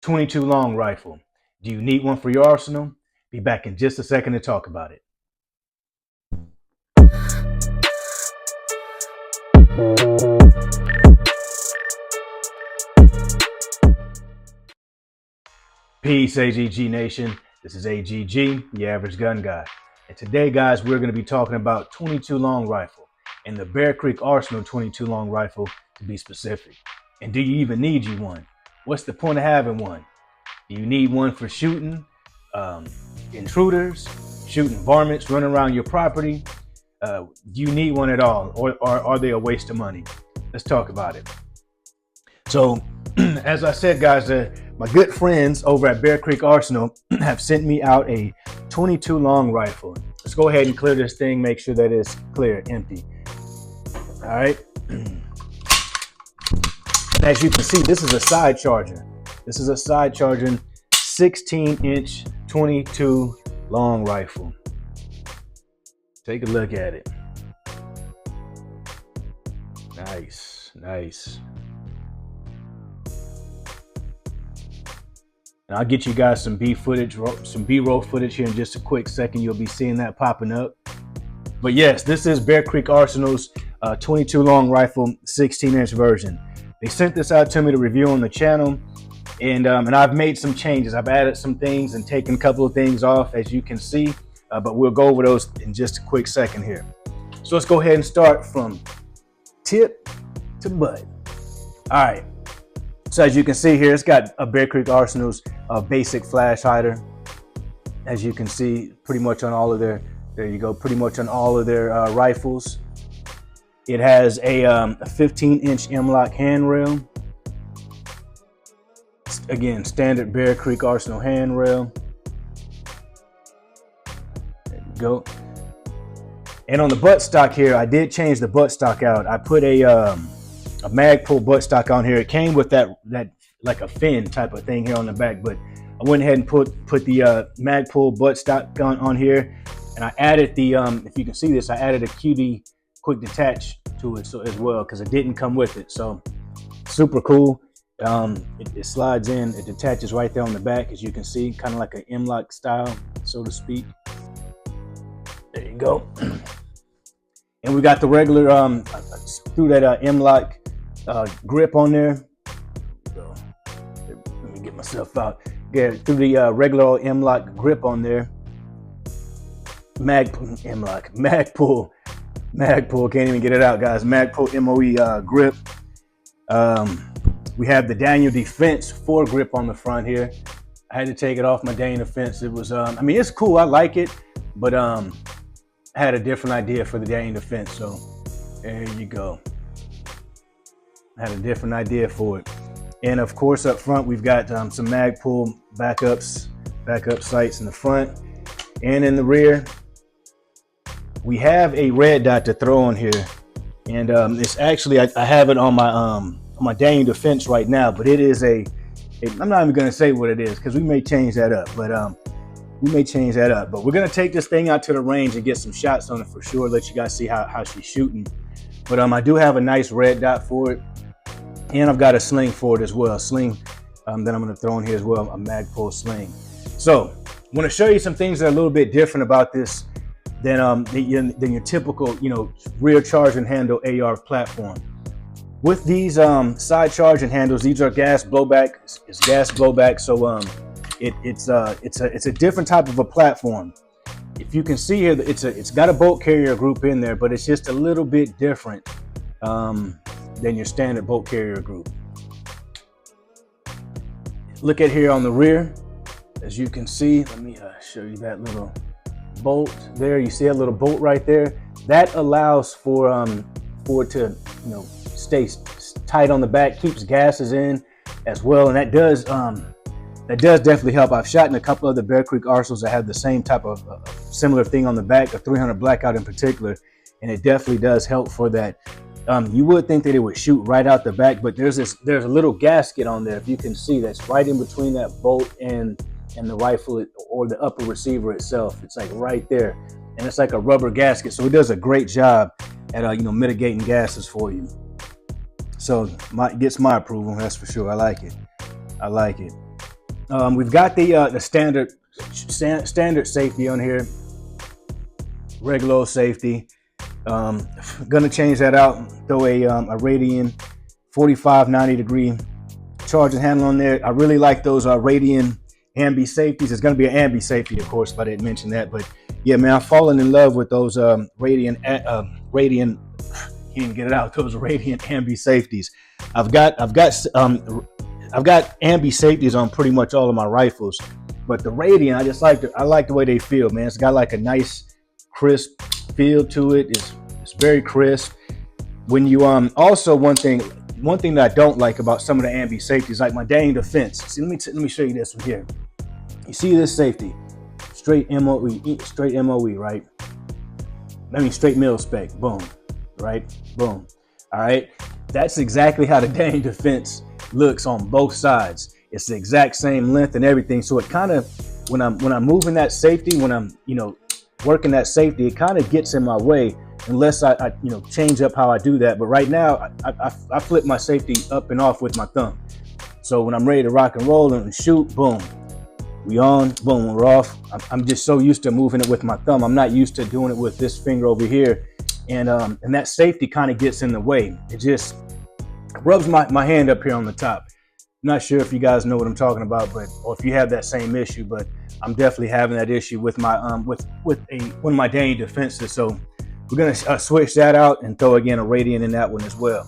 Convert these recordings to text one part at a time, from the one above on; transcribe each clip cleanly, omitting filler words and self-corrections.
22 long rifle. Do you need one for your arsenal? Be back in just a second to talk about it. Peace, AGG Nation. This is AGG, the average gun guy. And today, guys, we're going to be talking about 22 long rifle and the Bear Creek Arsenal 22 long rifle to be specific. And do you even need you one? What's the point of having one? Do you need one for shooting intruders, shooting varmints running around your property? Do you need one at all, or are they a waste of money? Let's talk about it. So, as I said, guys, my good friends over at Bear Creek Arsenal have sent me out a 22 long rifle. Let's go ahead and clear this thing, make sure that it's clear, empty. All right. And as you can see, this is a side charger. This is a side charging 16-inch 22 long rifle. Take a look at it. Nice, nice. And I'll get you guys some B-roll footage here in just a quick second. You'll be seeing that popping up. But yes, this is Bear Creek Arsenal's 22 long rifle, 16-inch version. They sent this out to me to review on the channel, and I've made some changes. I've added some things and taken a couple of things off, as you can see. But we'll go over those in just a quick second here. So let's go ahead and start from tip to butt. All right. So as you can see here, it's got a Bear Creek Arsenal's basic flash hider. As you can see, pretty much on all of their, pretty much on all of their rifles. It has a 15-inch M-lock handrail. Again, standard Bear Creek Arsenal handrail. There you go. And on the buttstock here, I did change the buttstock out. I put a Magpul buttstock on here. It came with that like a fin type of thing here on the back, but I went ahead and put the Magpul buttstock on here, and I added the if you can see this, I added a QD quick detach to it as well, because it didn't come with it. So super cool. It slides in, it detaches right there on the back, as you can see, kind of like an M-lock style, so to speak. There you go. And we got the regular through that M-lock grip on there. So, let me get myself out. Get through the regular M-lock grip on there. Magpul, can't even get it out, guys. Magpul MOE grip. We have the Daniel Defense foregrip on the front here. I had to take it off my Daniel Defense. It was, I mean, it's cool. I like it, but I had a different idea for the Daniel Defense. So there you go. I had a different idea for it. And of course, up front, we've got some Magpul backup sights in the front and in the rear. We have a red dot to throw on here, and it's actually I have it on my Daniel Defense right now, but it is I'm not even going to say what it is, because we may change that up, but we're going to take this thing out to the range and get some shots on it for sure, let you guys see how she's shooting. But I do have a nice red dot for it, and I've got a sling for it as well, sling that I'm going to throw in here as well, a Magpul sling. So I want to show you some things that are a little bit different about this than your typical, rear charge and handle AR platform. With these side charge and handles, these are gas blowback. It's gas blowback, so it's a different type of a platform. If you can see here, it's got a bolt carrier group in there, but it's just a little bit different than your standard bolt carrier group. Look at here on the rear, as you can see. Let me show you that little bolt there. You see a little bolt right there. That allows for it to stay tight on the back, keeps gases in as well, and that does definitely help. I've shot in a couple of the Bear Creek Arsenals that have the same type of similar thing on the back, a 300 Blackout in particular, and it definitely does help for that. You would think that it would shoot right out the back, but there's a little gasket on there, if you can see, that's right in between that bolt and the rifle or the upper receiver itself. It's like right there, and it's like a rubber gasket, so it does a great job at mitigating gases for you. So gets my approval, that's for sure. I like it. We've got the standard safety on here, regular old safety. Gonna change that out, throw a Radian 45 90-degree charging handle on there. I really like those Radian ambi safeties. It's gonna be an ambi safety, of course, if I didn't mention that. But yeah, man, I've fallen in love with those Radian can't get it out. Those Radiant ambi safeties. I've got ambi safeties on pretty much all of my rifles, but the Radiant, I like the way they feel, man. It's got like a nice crisp feel to it. It's very crisp. When you also one thing that I don't like about some of the ambi safeties, like my dang defense. See, let me show you this one here. You see this safety, straight MOE, right? I mean straight mil spec, boom, right, boom. All right, that's exactly how the dang defense looks on both sides. It's the exact same length and everything. So it kind of, when I'm moving that safety, when I'm working that safety, it kind of gets in my way unless I change up how I do that. But right now, I flip my safety up and off with my thumb. So when I'm ready to rock and roll and shoot, boom, we on, boom, we're off. I'm just so used to moving it with my thumb. I'm not used to doing it with this finger over here. And that safety kind of gets in the way. It just rubs my hand up here on the top. I'm not sure if you guys know what I'm talking about, or if you have that same issue, but I'm definitely having that issue with my one of my Dane defenses. So we're gonna switch that out and throw again a Radiant in that one as well.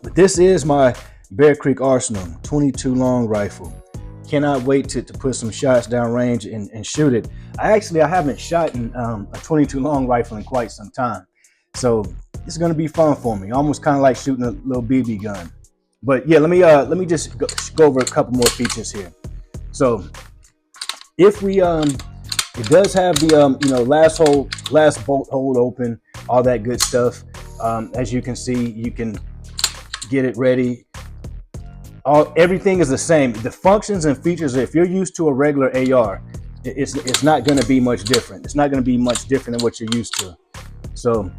But this is my Bear Creek Arsenal 22 long rifle. Cannot wait to put some shots down range and shoot it. I haven't shot in a 22 long rifle in quite some time, so it's gonna be fun for me. Almost kind of like shooting a little BB gun. But yeah, let me just go over a couple more features here. So if we it does have the last bolt hold open, all that good stuff. As you can see, you can get it ready. Everything is the same. The functions and features, if you're used to a regular AR, it's not going to be much different. It's not going to be much different than what you're used to. So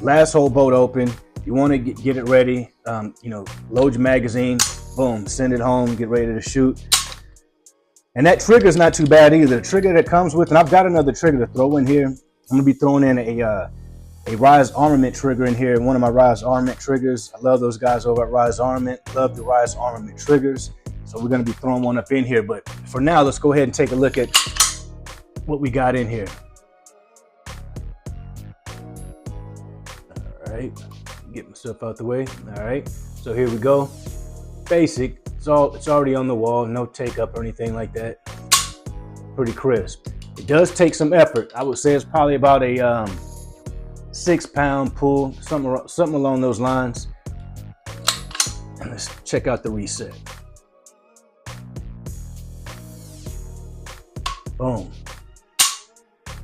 last hole bolt open. You want to get it ready. Load your magazine. Boom, send it home. Get ready to shoot. And that trigger is not too bad either. The trigger that comes with, and I've got another trigger to throw in here. I'm gonna be throwing in a Rise Armament trigger in here. One of my Rise Armament triggers. I love those guys over at Rise Armament. Love the Rise Armament triggers. So we're gonna be throwing one up in here. But for now, let's go ahead and take a look at what we got in here. All right, get myself out the way. All right, so here we go. Basic. It's already on the wall, no take up or anything like that. Pretty crisp. It does take some effort. I would say it's probably about a 6-pound pull, something along those lines. And let's check out the reset. Boom.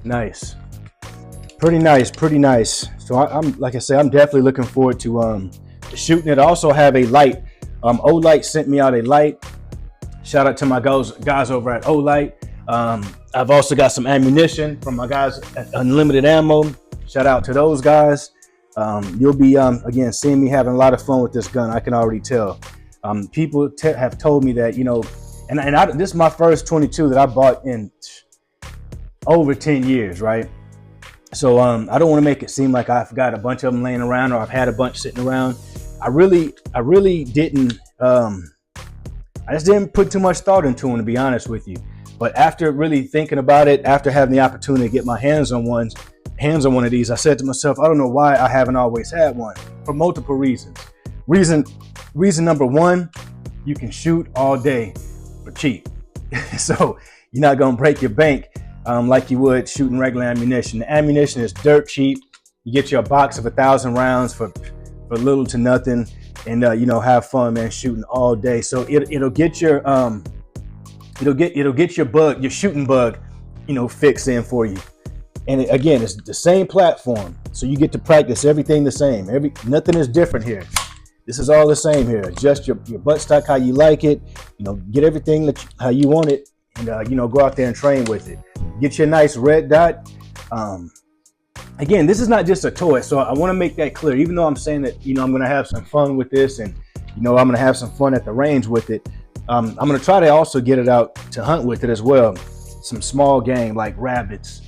Nice. Pretty nice. So I'm like I said, I'm definitely looking forward to shooting it. I also have a light. Olight sent me out a light. Shout out to my guys over at Olight. I've also got some ammunition from my guys at Unlimited Ammo. Shout out to those guys. You'll be again seeing me having a lot of fun with this gun. I can already tell. People have told me that and this is my first 22 that I bought in over 10 years, right? So I don't want to make it seem like I've got a bunch of them laying around or I've had a bunch sitting around. I really didn't, I just didn't put too much thought into them, to be honest with you. But after really thinking about it, after having the opportunity to get my hands on one of these, I said to myself, I don't know why I haven't always had one, for multiple reasons. Reason number one, you can shoot all day for cheap. So you're not gonna break your bank like you would shooting regular ammunition. The ammunition is dirt cheap. You get your box of 1,000 rounds for little to nothing, and have fun, man, shooting all day. So it'll get your your shooting bug, fix in for you. And again, it's the same platform, so you get to practice everything the same. Nothing is different here. This is all the same here. Adjust your buttstock how you like it. Get everything how you want it, and go out there and train with it. Get your nice red dot. Again, this is not just a toy, so I want to make that clear. Even though I'm saying that I'm going to have some fun with this, and I'm going to have some fun at the range with it, I'm gonna try to also get it out to hunt with it as well. Some small game like rabbits,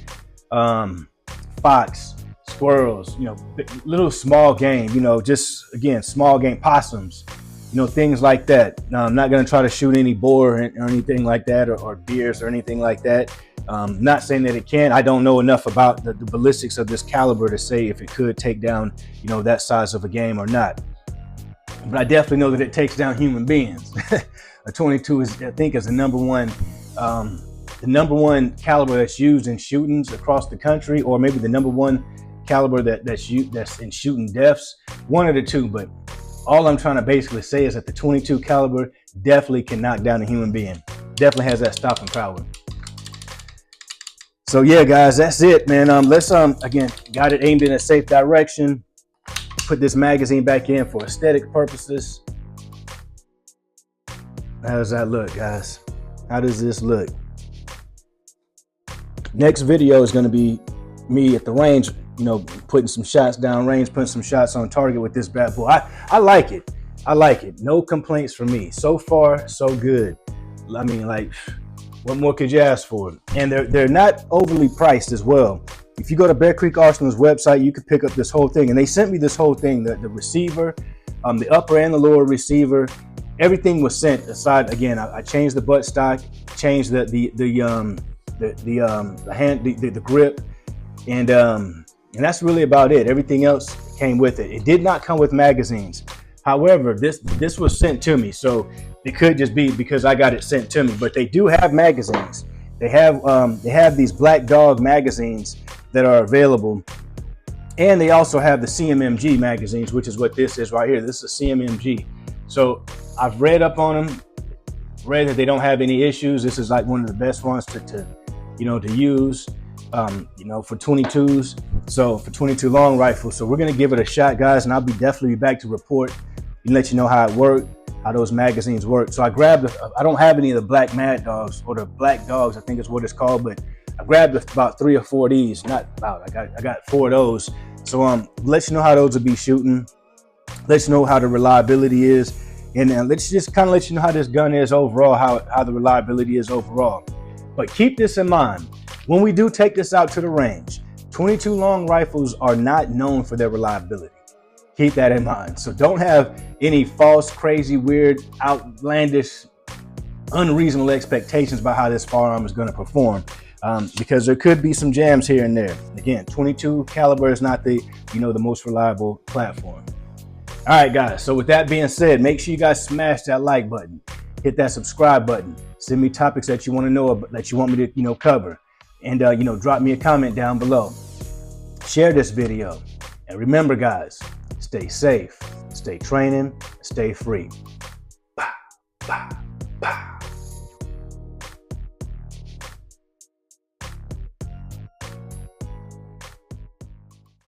fox, squirrels, you know, little small game, you know, just again, small game, possums, you know, things like that. Now, I'm not gonna try to shoot any boar or anything like that, or deers or anything like that. Not saying that it can. I don't know enough about the ballistics of this caliber to say if it could take down, you know, that size of a game or not. But I definitely know that it takes down human beings. A 22 is, I think, is the number one caliber that's used in shootings across the country, or maybe the number one caliber that's in shooting deaths. One of the two, but all I'm trying to basically say is that the 22 caliber definitely can knock down a human being. Definitely has that stopping power. So yeah, guys, that's it, man. Let's again, got it aimed in a safe direction. Put this magazine back in for aesthetic purposes. How does that look, guys? How does this look? Next video is going to be me at the range, you know, putting some shots down range, putting some shots on target with this bad boy. I like it. I like it. No complaints from me. So far, so good. I mean, like, what more could you ask for? And they're not overly priced as well. If you go to Bear Creek Arsenal's website, you could pick up this whole thing. And they sent me this whole thing, the receiver, the upper and the lower receiver. Everything was sent aside. Again, I changed the buttstock, changed the grip, and that's really about it. Everything else came with it. It did not come with magazines. However, this was sent to me, so it could just be because I got it sent to me. But they do have magazines. They have these Black Dog magazines that are available, and they also have the CMMG magazines, which is what this is right here. This is a CMMG. So I've read up on them, read that they don't have any issues. This is like one of the best ones to use, you know, for 22s. So for 22 long rifles. So we're gonna give it a shot, guys, and I'll definitely be back to report and let you know how it worked, how those magazines work. So I grabbed, I don't have any of the Black Mad Dogs or the Black Dogs, I think is what it's called, but I grabbed about 3 or 4 of these. Not about, I got 4 of those. So let you know how those will be shooting. Let you know how the reliability is, and let's just kind of let you know how this gun is overall, how the reliability is overall. But keep this in mind when we do take this out to the range. 22 long rifles are not known for their reliability. Keep that in mind. So don't have any false, crazy, weird, outlandish, unreasonable expectations about how this firearm is going to perform, because there could be some jams here and there. Again, 22 caliber is not the most reliable platform. All right, guys. So with that being said, make sure you guys smash that like button, hit that subscribe button, send me topics that you want to know about, that you want me to cover, and drop me a comment down below. Share this video, and remember, guys, stay safe, stay training, stay free. Bye. Bye.